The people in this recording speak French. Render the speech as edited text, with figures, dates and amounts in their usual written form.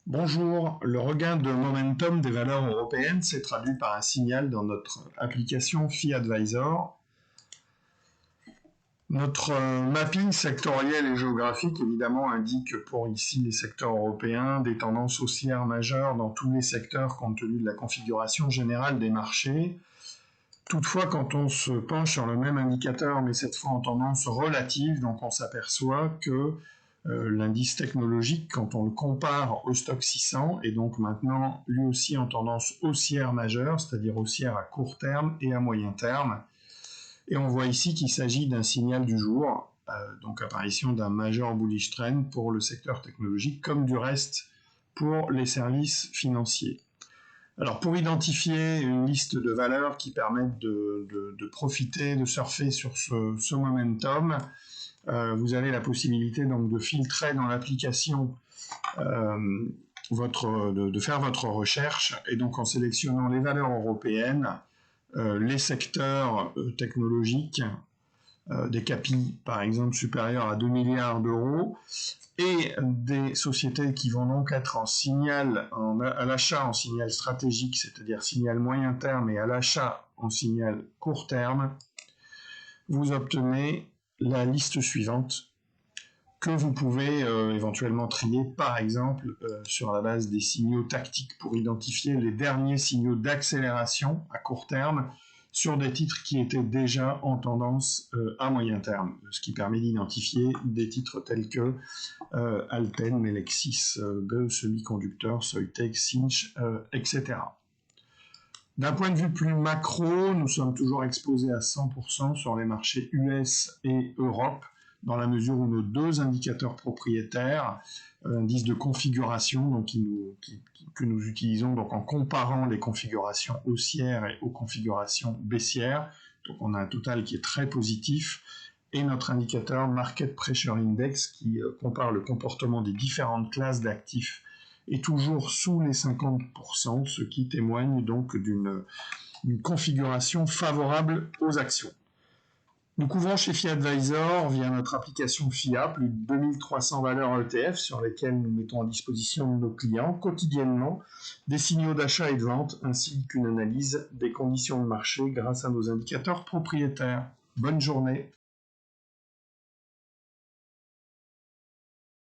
Bonjour, le regain de momentum des valeurs européennes s'est traduit par un signal dans notre application FiAdvisor. Notre mapping sectoriel et géographique évidemment indique pour ici les secteurs européens des tendances haussières majeures dans tous les secteurs compte tenu de la configuration générale des marchés. Toutefois, quand on se penche sur le même indicateur, mais cette fois en tendance relative, donc on s'aperçoit que l'indice technologique, quand on le compare au stock 600, est donc maintenant lui aussi en tendance haussière majeure, c'est-à-dire haussière à court terme et à moyen terme. Et on voit ici qu'il s'agit d'un signal du jour, donc apparition d'un major bullish trend pour le secteur technologique, comme du reste pour les services financiers. Alors pour identifier une liste de valeurs qui permettent de profiter, de surfer sur ce momentum, vous avez la possibilité donc de filtrer dans l'application, de faire votre recherche, et donc en sélectionnant les valeurs européennes, les secteurs technologiques, des CAPI par exemple supérieurs à 2 milliards d'euros, et des sociétés qui vont donc être en signal, à l'achat en signal stratégique, c'est-à-dire signal moyen terme, et à l'achat en signal court terme, vous obtenez la liste suivante que vous pouvez éventuellement trier, par exemple, sur la base des signaux tactiques pour identifier les derniers signaux d'accélération à court terme sur des titres qui étaient déjà en tendance à moyen terme, ce qui permet d'identifier des titres tels que Alten, Melexis, BE Semiconductor, Soitec, Cinch, etc. D'un point de vue plus macro, nous sommes toujours exposés à 100% sur les marchés US et Europe, dans la mesure où nos deux indicateurs propriétaires, indice de configuration donc, que nous utilisons donc, en comparant les configurations haussières et aux configurations baissières, donc on a un total qui est très positif, et notre indicateur Market Pressure Index qui compare le comportement des différentes classes d'actifs est toujours sous les 50%, ce qui témoigne donc d'une configuration favorable aux actions. Nous couvrons chez FiAdvisor, via notre application FIA, plus de 2300 valeurs ETF sur lesquelles nous mettons à disposition de nos clients quotidiennement des signaux d'achat et de vente, ainsi qu'une analyse des conditions de marché grâce à nos indicateurs propriétaires. Bonne journée.